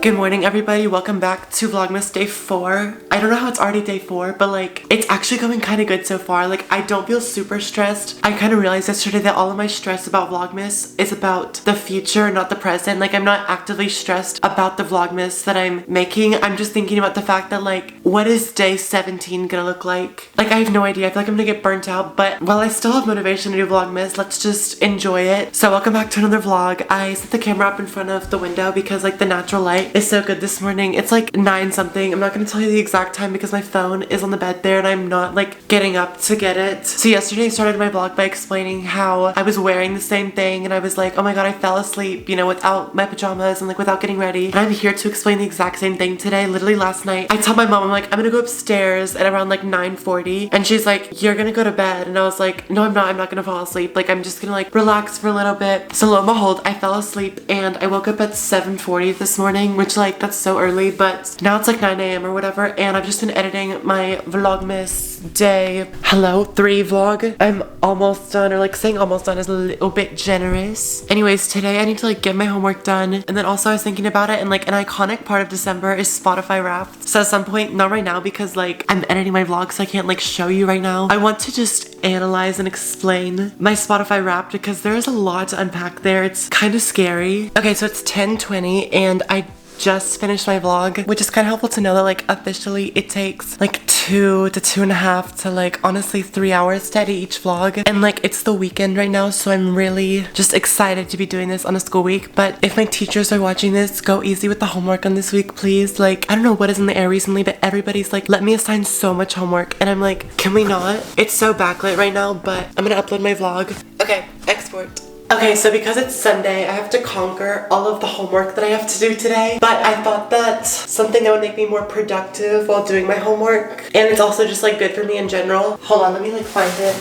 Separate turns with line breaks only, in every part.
Good morning everybody, welcome back to vlogmas day 4. I don't know how it's already day 4, but like it's actually going kind of good so far. Like I don't feel super stressed. I kind of realized yesterday that all of my stress about vlogmas is about the future, not the present. Like I'm not actively stressed about the vlogmas that I'm making. I'm just thinking about the fact that like what is day 17 gonna look like? Like I have no idea. I feel like I'm gonna get burnt out, but while I still have motivation to do vlogmas, let's just enjoy it. So welcome back to another vlog. I set the camera up in front of the window because like the natural light is so good this morning. It's like 9 something. I'm not gonna tell you the exact time because my phone is on the bed there and I'm not like getting up to get it. So yesterday I started my vlog by explaining how I was wearing the same thing and I was like, oh my god, I fell asleep, you know, without my pajamas and like without getting ready. And I'm here to explain the exact same thing today. Literally last night, I told my mom, I'm like, I'm gonna go upstairs at around like 9:40 and she's like, you're gonna go to bed. And I was like, no, I'm not gonna fall asleep. Like I'm just gonna like relax for a little bit. So lo and behold, I fell asleep and I woke up at 7:40 this morning, which like that's so early, but now it's like 9 a.m. or whatever, and I've just been editing my vlogmas day 3 vlog. I'm almost done, or like saying almost done is a little bit generous. Anyways, today I need to like get my homework done, and then also I was thinking about it, and like an iconic part of December is Spotify Wrapped. So at some point, not right now because like I'm editing my vlog so I can't like show you right now. I want to just analyze and explain my Spotify Wrapped because there is a lot to unpack there. It's kind of scary. Okay, so it's 10:20 and I just finished my vlog, which is kind of helpful to know that like officially it takes like 2 to 2.5 to like honestly 3 hours to edit each vlog, and like it's the weekend right now, so I'm really just excited to be doing this on a school week. But if my teachers are watching this, go easy with the homework on this week please. Like I don't know what is in the air recently, but everybody's like, let me assign so much homework, and I'm like, can we not? It's so backlit right now, but I'm gonna upload my vlog. Okay, export. Okay, so because it's Sunday, I have to conquer all of the homework that I have to do today, but I thought that something that would make me more productive while doing my homework, and it's also just like good for me in general. Hold on, let me like find it.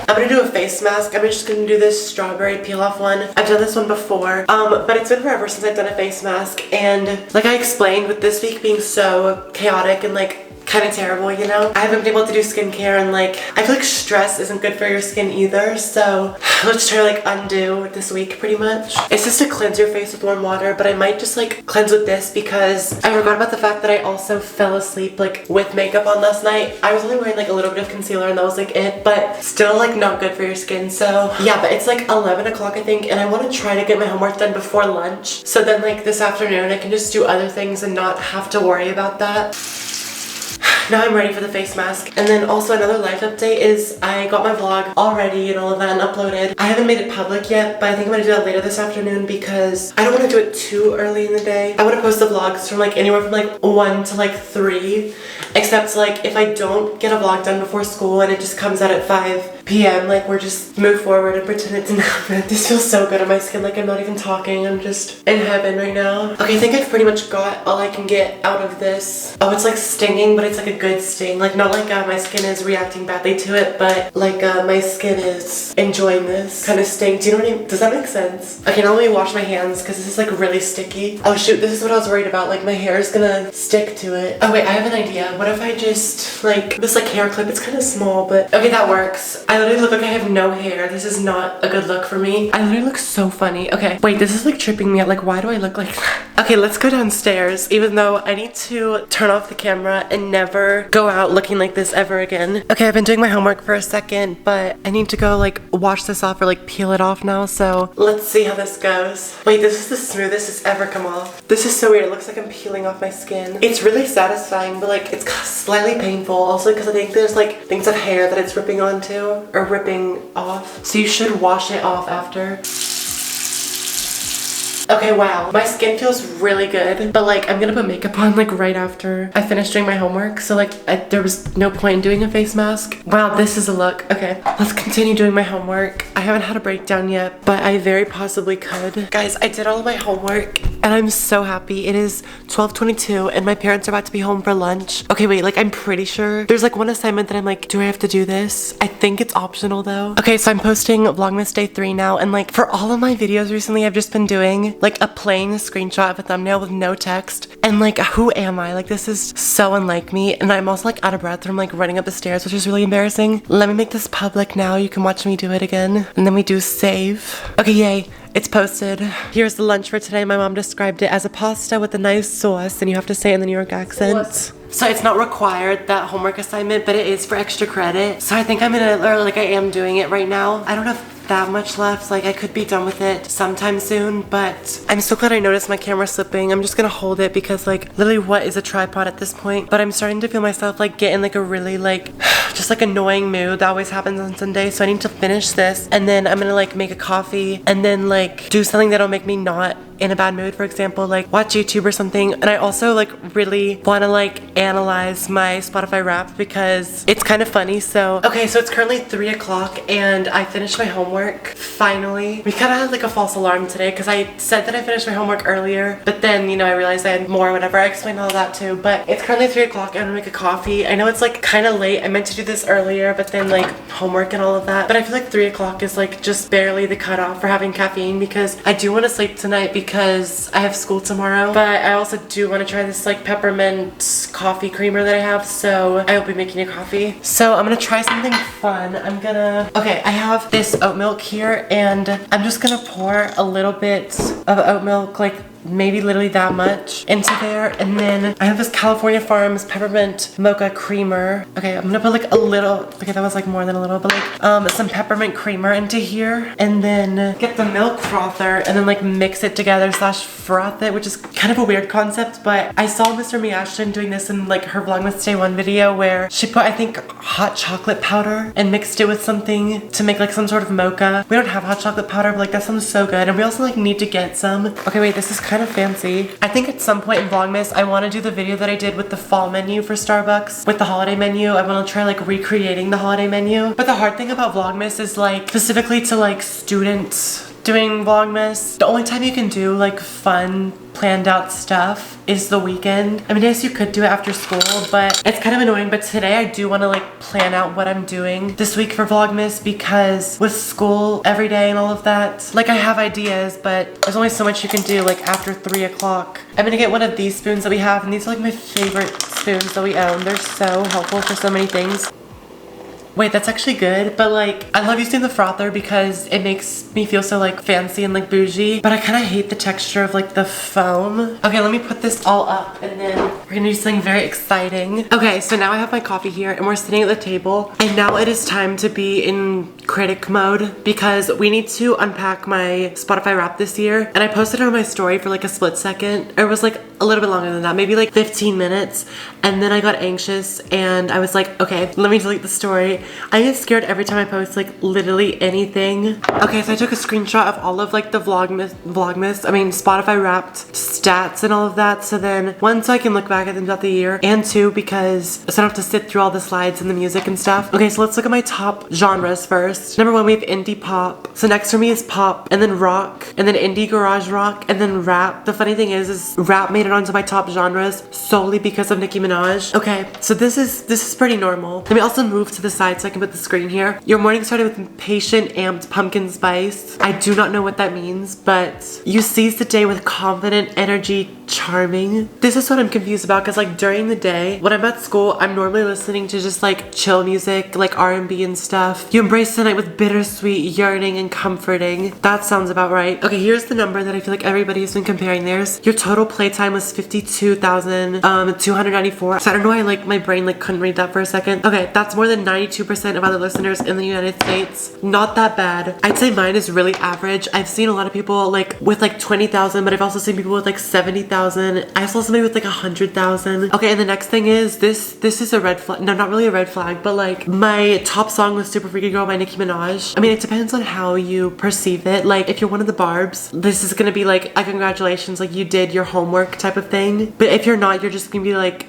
I'm gonna do a face mask. I'm just gonna do this strawberry peel off one. I've done this one before, but it's been forever since I've done a face mask, and like I explained, with this week being so chaotic and like kind of terrible, you know? I haven't been able to do skincare, and like I feel like stress isn't good for your skin either, so let's try to like undo this week pretty much. It's just to cleanse your face with warm water, but I might just like cleanse with this because I forgot about the fact that I also fell asleep like with makeup on last night. I was only wearing like a little bit of concealer and that was like it, but still like not good for your skin. So yeah, but it's like 11 o'clock I think, and I want to try to get my homework done before lunch, so then like this afternoon I can just do other things and not have to worry about that. Now I'm ready for the face mask. And then also another life update is I got my vlog all ready and all of that and uploaded. I haven't made it public yet, but I think I'm gonna do that later this afternoon because I don't want to do it too early in the day. I want to post the vlogs from like anywhere from like 1 to like 3, except like if I don't get a vlog done before school and it just comes out at 5 p.m. like we're just move forward and pretend it didn't happen. This feels so good on my skin, like I'm not even talking, I'm just in heaven right now. Okay, I think I've pretty much got all I can get out of this. Oh, it's like stinging, but it's like a good sting, like not like my skin is reacting badly to it, but like my skin is enjoying this kind of sting. Do you know what I mean? Does that make sense? Okay, now let me wash my hands because this is like really sticky. Oh shoot, this is what I was worried about, like my hair is gonna stick to it. Oh wait, I have an idea. What if I just like this like hair clip? It's kind of small, but okay, that works. I literally look like I have no hair. This is not a good look for me. I literally look so funny. Okay, wait, this is like tripping me out. Like, why do I look like that? Okay, let's go downstairs, even though I need to turn off the camera and never go out looking like this ever again. Okay, I've been doing my homework for a second, but I need to go like wash this off or like peel it off now, so let's see how this goes. Wait, this is the smoothest it's ever come off. This is so weird. It looks like I'm peeling off my skin. It's really satisfying, but like it's slightly painful also because I think there's like things of hair that it's ripping onto or ripping off, so you should wash it off after. Okay, wow, my skin feels really good, but like I'm gonna put makeup on like right after I finish doing my homework, so like there was no point in doing a face mask. Wow, this is a look. Okay, let's continue doing my homework. I haven't had a breakdown yet, but I very possibly could. Guys, I did all of my homework and I'm so happy. It is 12:22 and my parents are about to be home for lunch. Okay, wait, like I'm pretty sure there's like one assignment that I'm like, do I have to do this? I think it's optional though. Okay, so I'm posting vlogmas day 3 now, and like for all of my videos recently I've just been doing like a plain screenshot of a thumbnail with no text, and like who am I? Like this is so unlike me, and I'm also like out of breath from like running up the stairs, which is really embarrassing. Let me make this public now. You can watch me do it again, and then we do save. Okay, yay. It's posted. Here's the lunch for today. My mom described it as a pasta with a nice sauce, and you have to say it in the New York accent. So it's not required, that homework assignment, but it is for extra credit. So I think I'm gonna, or like I am doing it right now. I don't have that much left. Like I could be done with it sometime soon, but I'm so glad I noticed my camera slipping. I'm just gonna hold it because like literally what is a tripod at this point? But I'm starting to feel myself like get in like a really like just like annoying mood that always happens on Sunday. So I need to finish this and then I'm gonna like make a coffee and then like do something that'll make me not in a bad mood. For example, like watch YouTube or something. And I also like really want to like analyze my Spotify Wrapped because it's kind of funny. So okay, so it's currently 3 o'clock and I finished my homework finally. We kind of had like a false alarm today because I said that I finished my homework earlier, but then you know I realized I had more or whatever. I explained all that too, but it's currently 3 o'clock and I'm gonna make a coffee. I know it's like kind of late. I meant to do this earlier, but then like homework and all of that, but I feel like 3 o'clock is like just barely the cutoff for having caffeine because I do want to sleep tonight because I have school tomorrow, but I also do want to try this like peppermint coffee creamer that I have, so I will be making a coffee. So I'm gonna try something fun. Okay, I have this oat milk here and I'm just gonna pour a little bit of oat milk, like maybe literally that much into there, and then I have this California Farms peppermint mocha creamer. Okay, I'm gonna put like a little, okay that was like more than a little, but like some peppermint creamer into here, and then get the milk frother and then like mix it together slash froth it, which is kind of a weird concept, but I saw Mr. Me Ashton doing this in like her Vlogmas Day 1 video where she put I think hot chocolate powder and mixed it with something to make like some sort of mocha. We don't have hot chocolate powder, but like that sounds so good, and we also like need to get some. Okay wait, this is kind of fancy. I think at some point in Vlogmas I want to do the video that I did with the fall menu for Starbucks with the holiday menu. I want to try like recreating the holiday menu, but the hard thing about Vlogmas is like specifically to like students doing Vlogmas, the only time you can do like fun planned out stuff is the weekend. I mean, yes, you could do it after school, but it's kind of annoying. But today I do want to like plan out what I'm doing this week for Vlogmas because with school every day and all of that, like I have ideas, but there's only so much you can do like after 3 o'clock. I'm gonna get one of these spoons that we have, and these are like my favorite spoons that we own. They're so helpful for so many things. Wait, that's actually good, but like I love using the frother because it makes me feel so like fancy and like bougie, but I kind of hate the texture of like the foam. Okay, let me put this all up and then we're gonna do something very exciting. Okay, so now I have my coffee here and we're sitting at the table, and now it is time to be in critic mode because we need to unpack my Spotify Wrapped this year, and I posted it on my story for like a split second. It was like a little bit longer than that, maybe like 15 minutes, and then I got anxious and I was like, okay, let me delete the story. I get scared every time I post like literally anything. Okay, so I took a screenshot of all of like the Spotify Wrapped stats and all of that, so then one, so I can look back at them throughout the year, and two, because so I don't have to sit through all the slides and the music and stuff. Okay, so let's look at my top genres first. Number 1, we have indie pop. So next for me is pop, and then rock, and then indie garage rock, and then rap. The funny thing is rap made it onto my top genres solely because of Nicki Minaj. Okay, so this is pretty normal. Let me also move to the side so I can put the screen here. Your morning started with impatient, amped pumpkin spice. I do not know what that means, but you seize the day with confident energy, charming. This is what I'm confused about, because like during the day when I'm at school, I'm normally listening to just like chill music, like R&B and stuff. You embrace the night with bittersweet, yearning, and comforting. That sounds about right. Okay, here's the number that I feel like everybody's been comparing theirs. Your total playtime was 52,294. So I don't know why like my brain like couldn't read that for a second. Okay, that's more than 92% of other listeners in the United States. Not that bad. I'd say mine is really average. I've seen a lot of people like with like 20,000, but I've also seen people with like 70,000. I saw somebody with like 100,000. Okay, and the next thing is this is a red flag. No, not really a red flag, but like my top song was Super Freaky Girl by Nicki Minaj. I mean, it depends on how you perceive it. Like if you're one of the Barbs, this is gonna be like a congratulations, like you did your homework type of thing. But if you're not, you're just gonna be like,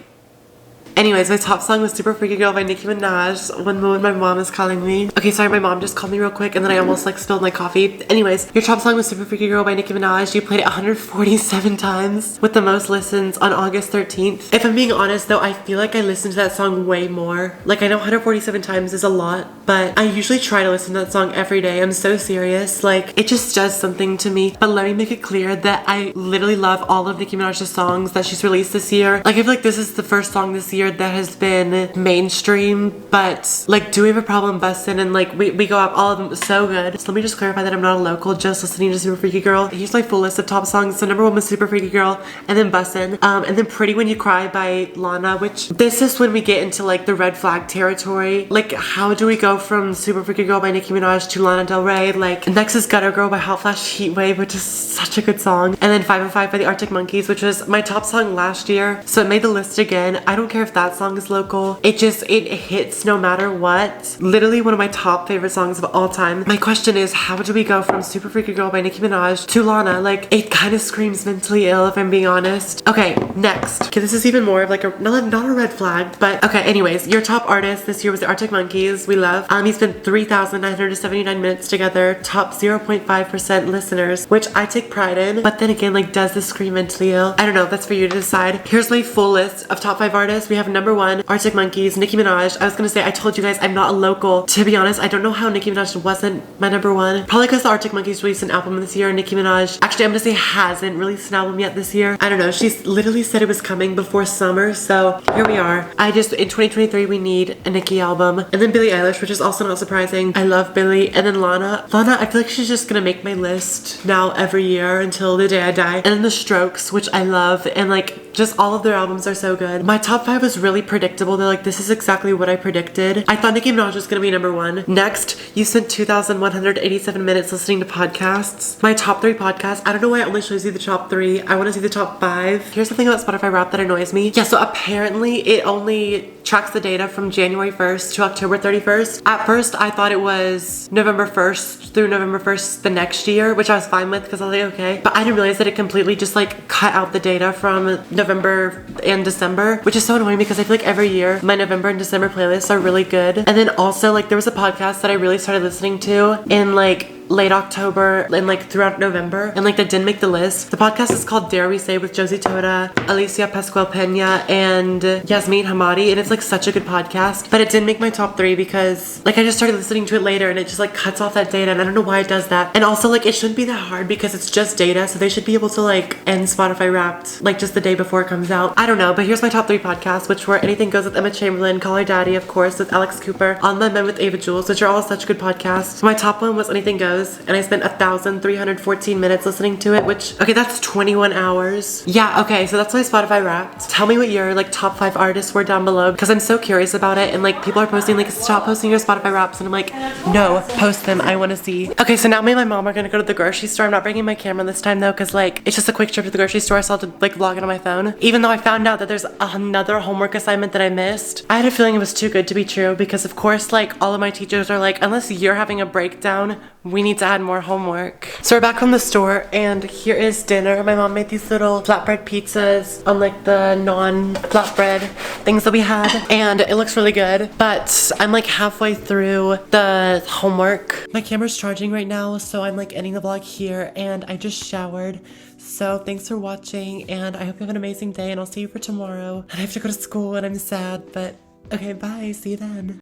anyways, my top song was Super Freaky Girl by Nicki Minaj. One moment my mom is calling me. Okay, sorry, my mom just called me real quick and then I almost like spilled my coffee. Anyways, your top song was Super Freaky Girl by Nicki Minaj. You played it 147 times with the most listens on August 13th. If I'm being honest though, I feel like I listened to that song way more. Like I know 147 times is a lot, but I usually try to listen to that song every day. I'm so serious. Like it just does something to me. But let me make it clear that I literally love all of Nicki Minaj's songs that she's released this year. Like I feel like this is the first song this year year that has been mainstream, but like Do We Have a Problem, Bustin', and like We Go Up, all of them so good. So let me just clarify that I'm not a local, just listening to Super Freaky Girl. Here's my full list of top songs. So number 1 was Super Freaky Girl, and then Bustin', and then Pretty When You Cry by Lana, which this is when we get into like the red flag territory. Like, how do we go from Super Freaky Girl by Nicki Minaj to Lana Del Rey? Like, next is Gutter Girl by Hot Flash Heatwave, which is such a good song. And then 505 by the Arctic Monkeys, which was my top song last year. So it made the list again. I don't care if that song is local. It hits no matter what. Literally one of my top favorite songs of all time. My question is, how do we go from Super Freaky Girl by Nicki Minaj to Lana? Like, it kind of screams mentally ill if I'm being honest. Okay, next. Okay, this is even more of like not a red flag, but okay, anyways, your top artist this year was the Arctic Monkeys. We love. He spent 3,979 minutes together, top 0.5% listeners, which I take pride in. But then again, like, does this scream mentally ill? I don't know, that's for you to decide. Here's my full list of top 5 artists. We have number 1, Arctic Monkeys, Nicki Minaj. I was gonna say, I told you guys I'm not a local. To be honest, I don't know how Nicki Minaj wasn't my number 1. Probably because the Arctic Monkeys released an album this year, and Nicki Minaj, actually I'm gonna say hasn't released an album yet this year. I don't know, she's literally said it was coming before summer, so here we are. In 2023 we need a Nicki album. And then Billie Eilish, which is also not surprising. I love Billie. And then Lana, I feel like she's just gonna make my list now every year until the day I die. And then The Strokes, which I love, and like just all of their albums are so good. My top 5 was really predictable. They're like, this is exactly what I predicted. I thought Nicki Minaj was gonna be number 1. Next, you spent 2,187 minutes listening to podcasts. My top 3 podcasts. I don't know why it only shows you the top 3. I want to see the top 5. Here's the thing about Spotify Wrapped that annoys me. Yeah, so apparently it only tracks the data from January 1st to October 31st. At first, I thought it was November 1st through November 1st the next year, which I was fine with because I was like, okay. But I didn't realize that it completely just like cut out the data from November and December, which is so annoying because I feel like every year my November and December playlists are really good. And then also, like, there was a podcast that I really started listening to in like late October and like throughout November, and like that didn't make the list. The podcast is called Dare We Say with Josie Tota, Alicia Pascual Pena, and Yasmin Hamadi, and it's like such a good podcast, but it didn't make my top 3 because like I just started listening to it later and it just like cuts off that data, and I don't know why it does that. And also, like, it shouldn't be that hard because it's just data, so they should be able to like end Spotify Wrapped like just the day before it comes out. I don't know, but here's my top 3 podcasts, which were Anything Goes with Emma Chamberlain, Call Her Daddy, of course, with Alex Cooper, On My Men with Ava Jules, which are all such good podcasts. So my top 1 was Anything Goes, and I spent 1,314 minutes listening to it, which, okay, that's 21 hours. Yeah, okay, so that's my Spotify Wrapped. Tell me what your like top 5 artists were down below, because I'm so curious about it, and like people are posting like, stop posting your Spotify Wraps, and I'm like, no, post them, I want to see. Okay, so now me and my mom are gonna go to the grocery store. I'm not bringing my camera this time though, because like it's just a quick trip to the grocery store, so I'll have to like vlog it on my phone. Even though I found out that there's another homework assignment that I missed. I had a feeling it was too good to be true, because of course like all of my teachers are like, unless you're having a breakdown, we need to add more homework. So we're back from the store, and here is dinner. My mom made these little flatbread pizzas on like the non-flatbread things that we had, and it looks really good, but I'm like halfway through the homework. My camera's charging right now, so I'm like ending the vlog here, and I just showered. So thanks for watching, and I hope you have an amazing day, and I'll see you for tomorrow. And I have to go to school and I'm sad, but okay, bye, see you then.